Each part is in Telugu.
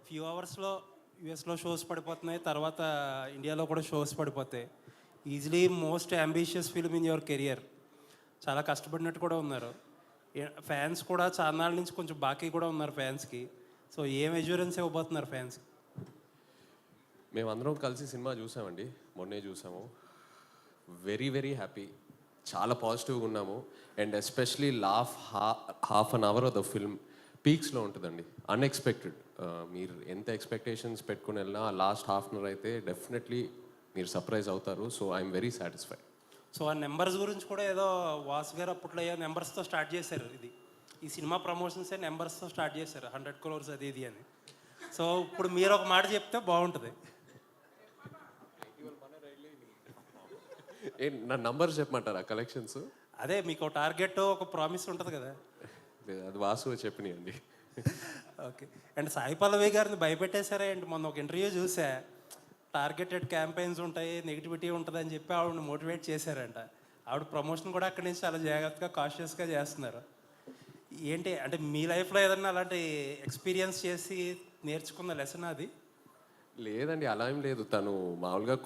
ఫ్యూ అవర్స్లో యూఎస్లో షోస్ పడిపోతున్నాయి, తర్వాత ఇండియాలో కూడా షోస్ పడిపోతాయి. Easily most ambitious film in your career. చాలా కష్టపడినట్టు కూడా ఉన్నారు. ఫ్యాన్స్ కూడా చాలా నాళ్ళ నుంచి కొంచెం బాకీ కూడా ఉన్నారు ఫ్యాన్స్కి. సో ఏం ఎష్యూరెన్స్ ఇవ్వబోతున్నారు ఫ్యాన్స్కి? మేమందరం కలిసి సినిమా చూసామండి, మొన్నే చూసాము. వెరీ వెరీ హ్యాపీ, చాలా పాజిటివ్గా ఉన్నాము. And especially half an hour of the film పీక్స్లో ఉంటుందండి. అన్ఎక్స్పెక్టెడ్. మీరు ఎంత ఎక్స్పెక్టేషన్స్ పెట్టుకుని వెళ్ళినా లాస్ట్ హాఫ్ అన్ అవర్ అయితే డెఫినెట్లీ మీరు సర్ప్రైజ్ అవుతారు. So I'm very satisfied. So ఆ నెంబర్స్ గురించి కూడా ఏదో వాసు గారు అప్పట్లో నెంబర్స్తో స్టార్ట్ చేశారు. ఈ సినిమా ప్రమోషన్సే నెంబర్స్తో స్టార్ట్ చేశారు, 100 crores అది ఇది అని. సో ఇప్పుడు మీరు ఒక మాట చెప్తే బాగుంటుంది. నా నంబర్స్ చెప్పమంటారా కలెక్షన్స్? అదే మీకు ఒక టార్గెట్, ఒక ప్రామిస్ ఉంటుంది కదా. అది వాసు చెప్పినాయండి. ఓకే. అండ్ సాయి పల్లవి గారిని భయపెట్టేశారా అండ్ మొన్న ఒక ఇంటర్వ్యూ చూసా, టార్గెటెడ్ క్యాంపెయిన్స్ ఉంటాయి, నెగిటివిటీ ఉంటుంది అని చెప్పి ఆవిడని మోటివేట్ చేశారంట. ఆవిడ ప్రమోషన్ కూడా అక్కడి నుంచి చాలా జాగ్రత్తగా కాన్షియస్గా చేస్తున్నారు. ఏంటి అంటే మీ లైఫ్లో ఏదన్నా అలాంటి ఎక్స్పీరియన్స్ చేసి నేర్చుకున్న లెసన్ అది? లేదండి, అలా ఏం లేదు. తను మామూలుగా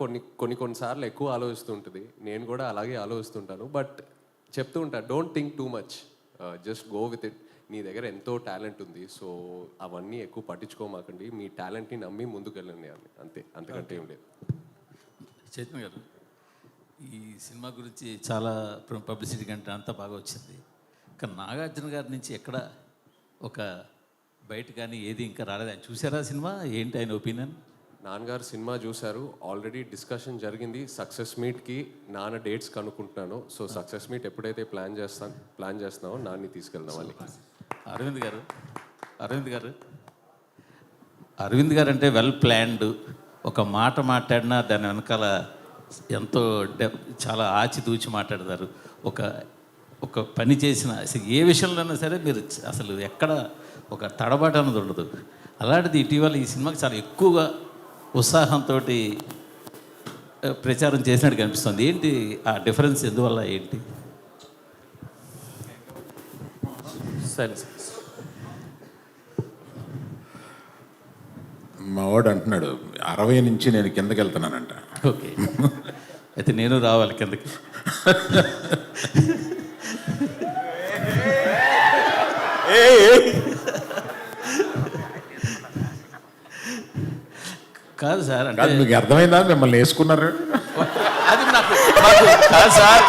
కొన్నిసార్లు ఎక్కువ ఆలోచిస్తుంటుంది. నేను కూడా అలాగే ఆలోచిస్తుంటాను. బట్ చెప్తూ ఉంటాను, don't think too much, just go with it. నీ దగ్గర ఎంతో టాలెంట్ ఉంది, సో అవన్నీ ఎక్కువ పట్టించుకోమాకండి. మీ టాలెంట్ని నమ్మి ముందుకు వెళ్ళండి అని, అంతే, అంతకంటే ఏం లేదు. చైతన్య గారు, ఈ సినిమా గురించి చాలా పబ్లిసిటీ కంటే అంతా బాగా వచ్చింది. కానీ నాగార్జున గారి నుంచి ఎక్కడ ఒక బయట కానీ ఏది ఇంకా రాలేదు. ఆయన చూసారా సినిమా? ఏంటి ఆయన ఒపీనియన్? నాన్నగారు సినిమా చూశారు, ఆల్రెడీ డిస్కషన్ జరిగింది. సక్సెస్ మీట్కి నాన్న డేట్స్ కనుక్కుంటున్నాను. సో సక్సెస్ మీట్ ఎప్పుడైతే ప్లాన్ చేస్తున్నామో నాన్ని తీసుకెళ్దామని. అరవింద్ గారు అంటే వెల్ ప్లాన్డ్. ఒక మాట మాట్లాడినా దాని వెనకాల ఎంతో చాలా ఆచితూచి మాట్లాడతారు. ఒక పని చేసిన ఏ విషయంలోనైనా సరే మీరు అసలు ఎక్కడ ఒక తడబాటు అన్నది ఉండదు. అలాంటిది ఇటీవల ఈ సినిమాకి చాలా ఎక్కువగా ఉత్సాహంతో ప్రచారం చేసినట్టు కనిపిస్తుంది. ఏంటి ఆ డిఫరెన్స్? ఎందువల్ల ఏంటి? సరే, మా వాడు అంటున్నాడు 60 నుంచి నేను కిందకి వెళ్తున్నానంట. ఓకే, అయితే నేను రావాలి కిందకి. కాదు సార్, అంటే మీకు అర్థమైందా మిమ్మల్ని వేసుకున్నారు? అది నాకు కాదు సార్,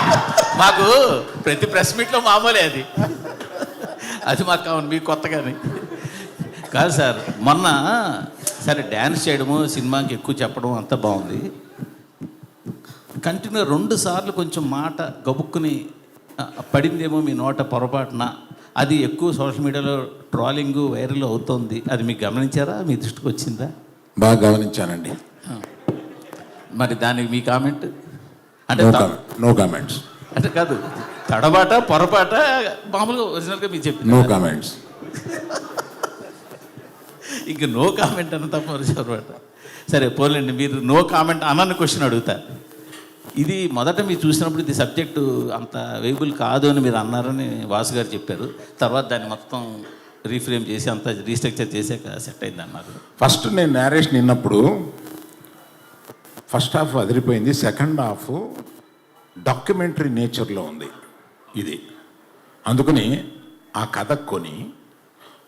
మాకు ప్రతి ప్రెస్ మీట్లో మామూలే అది మాకు కావాలి, మీకు కొత్తగానే కాదు సార్. మొన్న సరే డ్యాన్స్ చేయడము, సినిమాకి ఎక్కువ చెప్పడం అంతా బాగుంది. కంటిన్యూ 2 సార్లు కొంచెం మాట గబుక్కుని పడిందేమో మీ నోట పొరపాటున, అది ఎక్కువ సోషల్ మీడియాలో ట్రోలింగ్ వైరల్ అవుతుంది. అది మీకు గమనించారా? మీ దృష్టికి వచ్చిందా? బాగా గమనించానండి. మరి దానికి మీ కామెంట్? అంటే నో కామెంట్స్. అంటే కాదు, తడబాట పొరపాట మామూలుగా ఒరిజినల్గా మీరు చెప్పి నో కామెంట్స్. ఇంక నో కామెంట్ అన్న తప్ప పొరపాట. సరే పోలేండి, మీరు నో కామెంట్ అన్న క్వశ్చన్ అడుగుతా. ఇది మొదట మీరు చూసినప్పుడు ఇది సబ్జెక్టు అంత వేయబుల్ కాదు అని మీరు అన్నారని వాసు గారు చెప్పారు. తర్వాత దాన్ని మొత్తం రీఫ్రేమ్ చేసి అంతా రీస్ట్రక్చర్ చేసాక సెట్ అయింది అన్నారు. ఫస్ట్ నేను నేరేషన్ విన్నప్పుడు ఫస్ట్ హాఫ్ అదిరిపోయింది, సెకండ్ హాఫ్ డాక్యుమెంటరీ నేచర్లో ఉంది ఇది. అందుకని ఆ కథ కొని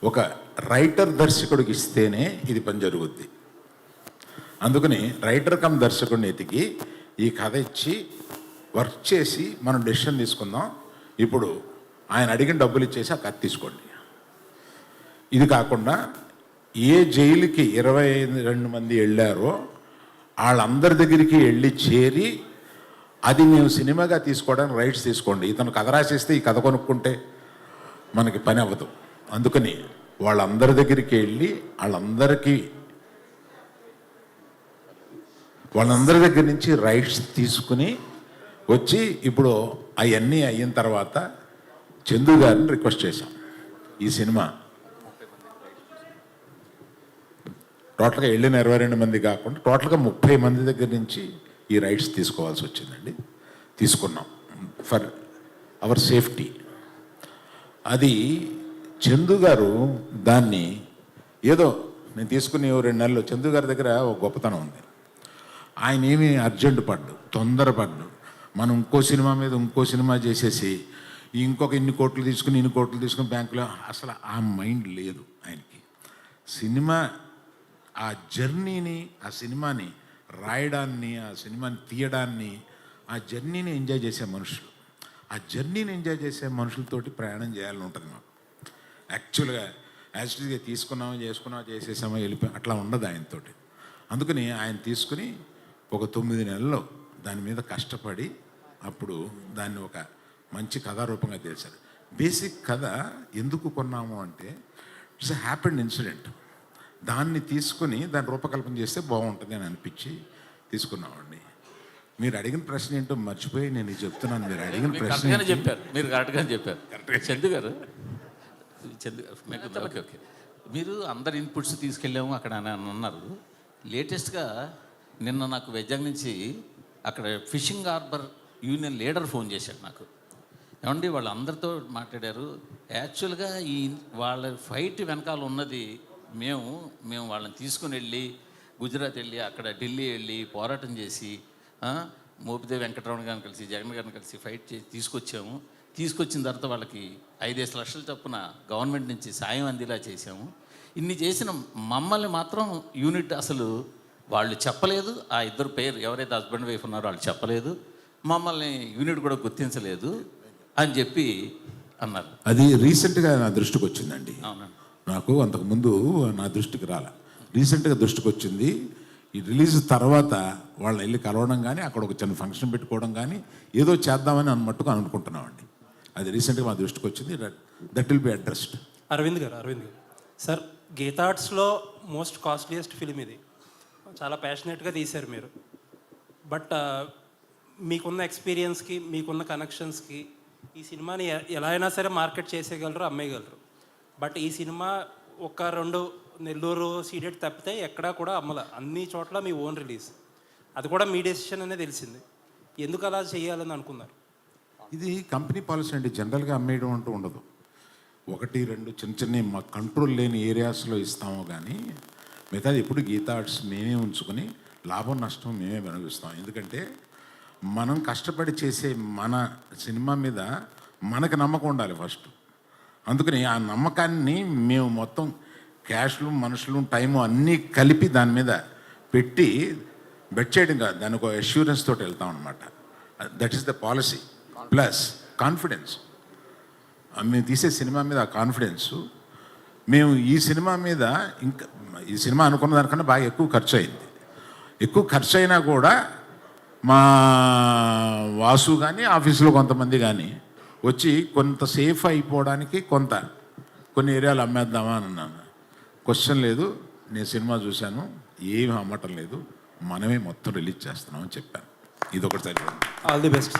ఒక రైటర్ దర్శకుడికి ఇస్తేనే ఇది పని జరుగుద్ది. అందుకని రైటర్ కమ్ దర్శకుడిని ఎతికి ఈ కథ ఇచ్చి వర్క్ చేసి మనం డెసిషన్ తీసుకుందాం. ఇప్పుడు ఆయన అడిగిన డబ్బులు ఇచ్చేసి ఆ కథ తీసుకోండి. ఇది కాకుండా ఏ జైలుకి 22 మంది వెళ్ళారో వాళ్ళందరి దగ్గరికి వెళ్ళి చేరి అది మేము సినిమాగా తీసుకోవడానికి రైట్స్ తీసుకోండి. ఇతను కథ రాసేస్తే ఈ కథ కొనుక్కుంటే మనకి పని అవ్వదు. అందుకని వాళ్ళందరి దగ్గరికి వెళ్ళి వాళ్ళందరి దగ్గర నుంచి రైట్స్ తీసుకుని వచ్చి ఇప్పుడు అవన్నీ అయిన తర్వాత చందు గారిని రిక్వెస్ట్ చేశాం. ఈ సినిమా టోటల్గా వెళ్ళిన 22 మంది కాకుండా టోటల్గా 30 మంది దగ్గర నుంచి ఈ రైట్స్ తీసుకోవాల్సి వచ్చిందండి. తీసుకున్నాం ఫర్ అవర్ సేఫ్టీ. అది చందు గారు దాన్ని ఏదో నేను తీసుకుని 2 నెలలు చందు గారి దగ్గర ఒక గొప్పతనం ఉంది. ఆయన ఏమీ అర్జెంట్ పడ్డు, తొందరపడ్డు. మనం ఇంకో సినిమా మీద ఇంకో సినిమా చేసేసి ఇంకొక ఇన్ని కోట్లు తీసుకుని బ్యాంకులో అసలు ఆ మైండ్ లేదు ఆయనకి. సినిమా ఆ జర్నీని, ఆ సినిమాని రాయడాన్ని, ఆ సినిమాని తీయడాన్ని, ఆ జర్నీని ఎంజాయ్ చేసే మనుషులు. ఆ జర్నీని ఎంజాయ్ చేసే మనుషులతోటి ప్రయాణం చేయాలని ఉంటుంది మాకు. యాక్చువల్గా యాక్చువల్గా చేసుకున్నామా చేసేసామా వెళ్ళిపోయి అట్లా ఉండదు ఆయనతోటి. అందుకని ఆయన తీసుకుని ఒక 9 నెలల్లో దాని మీద కష్టపడి అప్పుడు దాన్ని ఒక మంచి కథారూపంగా తెలిసారు. బేసిక్ కథ ఎందుకు కొన్నాము అంటే ఇట్స్ ఎ హ్యాపెండ్ ఇన్సిడెంట్. దాన్ని తీసుకుని దాన్ని రూపకల్పన చేస్తే బాగుంటుంది అని అనిపించి తీసుకున్నామండి. మీరు అడిగిన ప్రశ్న ఏంటో మర్చిపోయి నేను ఇది చెప్తున్నాను. మీరు అడిగిన ప్రశ్న మీరు కరెక్ట్గానే చెప్పారు చందు గారు. ఓకే ఓకే, మీరు అందరి ఇన్పుట్స్ తీసుకెళ్ళాము అక్కడ అని అన్నారు. లేటెస్ట్గా నిన్న నాకు వైజాగ్ నుంచి అక్కడ fishing harbour union leader phone చేశాడు నాకు. ఏమండి వాళ్ళందరితో మాట్లాడారు. యాక్చువల్గా వాళ్ళ ఫైట్ వెనకాల ఉన్నది మేము వాళ్ళని తీసుకుని వెళ్ళి గుజరాత్ వెళ్ళి అక్కడ ఢిల్లీ వెళ్ళి పోరాటం చేసి మోపిదేవి వెంకటరమణ గారిని కలిసి జగన్ గారిని కలిసి ఫైట్ చేసి తీసుకొచ్చిన తర్వాత వాళ్ళకి 5-5 లక్షల చొప్పున గవర్నమెంట్ నుంచి సాయం అందేలా చేసాము. ఇన్ని చేసిన మమ్మల్ని మాత్రం యూనిట్ అసలు వాళ్ళు చెప్పలేదు. ఆ ఇద్దరు పేరు ఎవరైతే హస్బెండ్ వైఫ్ ఉన్నారో వాళ్ళు చెప్పలేదు. మమ్మల్ని యూనిట్ కూడా గుర్తించలేదు అని చెప్పి అన్నారు. అది రీసెంట్గా నా దృష్టికి వచ్చిందండి. అవునండి, నాకు అంతకుముందు నా దృష్టికి రాల, రీసెంట్గా దృష్టికి వచ్చింది. ఈ రిలీజ్ తర్వాత వాళ్ళని వెళ్ళి కలవడం కానీ అక్కడ ఒక చిన్న ఫంక్షన్ పెట్టుకోవడం కానీ ఏదో చేద్దామని మట్టుకు అనుకుంటున్నామండి. అది రీసెంట్గా మా దృష్టికి వచ్చింది. That will be addressed. Aravind garu sir, Geetha ఆర్ట్స్లో మోస్ట్ కాస్ట్లీయెస్ట్ ఫిలిం ఇది. చాలా ప్యాషనెట్గా తీశారు మీరు. బట్ మీకున్న ఎక్స్పీరియన్స్కి, మీకున్న కనెక్షన్స్కి ఈ సినిమాని ఎలా అయినా సరే మార్కెట్ చేసేయగలరు, అమ్మేయగలరు. బట్ ఈ సినిమా 1-2 నెల్లూరు సీడెడ్ తప్పితే ఎక్కడా కూడా అమ్మల. అన్ని చోట్ల మీ ఓన్ రిలీజ్. అది కూడా మీ డెసిషన్ అనే తెలిసింది. ఎందుకు అలా చేయాలని అనుకున్నారు? ఇది కంపెనీ పాలసీ అండి. జనరల్గా అమ్మేయడం అంటూ ఉండదు. 1-2 చిన్న మా కంట్రోల్ లేని ఏరియాస్లో ఇస్తాము కానీ మిగతాది ఎప్పుడు గీతా ఆర్ట్స్ మేమే ఉంచుకొని లాభం నష్టం మేమే అనుభవిస్తాం. ఎందుకంటే మనం కష్టపడి చేసే మన సినిమా మీద మనకు నమ్మకం ఉండాలి ఫస్ట్. అందుకని ఆ నమ్మకాన్ని మేము మొత్తం క్యాష్లు, మనుషులు, టైము అన్నీ కలిపి దాని మీద పెట్టి బెట్ చేయడం కాదు, దానికి ఒక అష్యూరెన్స్ తోటి వెళ్తాం అనమాట. That is the policy. Plus confidence. మేము తీసే సినిమా మీద ఆ కాన్ఫిడెన్సు. మేము ఈ సినిమా మీద ఇంకా ఈ సినిమా అనుకున్న దానికన్నా బాగా ఎక్కువ ఖర్చు అయింది. ఎక్కువ ఖర్చు అయినా కూడా మా వాసు కానీ ఆఫీసులో కొంతమంది కానీ వచ్చి కొంత సేఫ్ అయిపోవడానికి కొన్ని ఏరియాలు అమ్మేద్దామా అని అన్నాను. క్వశ్చన్ లేదు, నేను సినిమా చూశాను, ఏమి అమ్మటం లేదు, మనమే మొత్తం రిలీజ్ చేస్తున్నామని చెప్పాను. ఇది ఒకటి సరిపోయింది. All the best.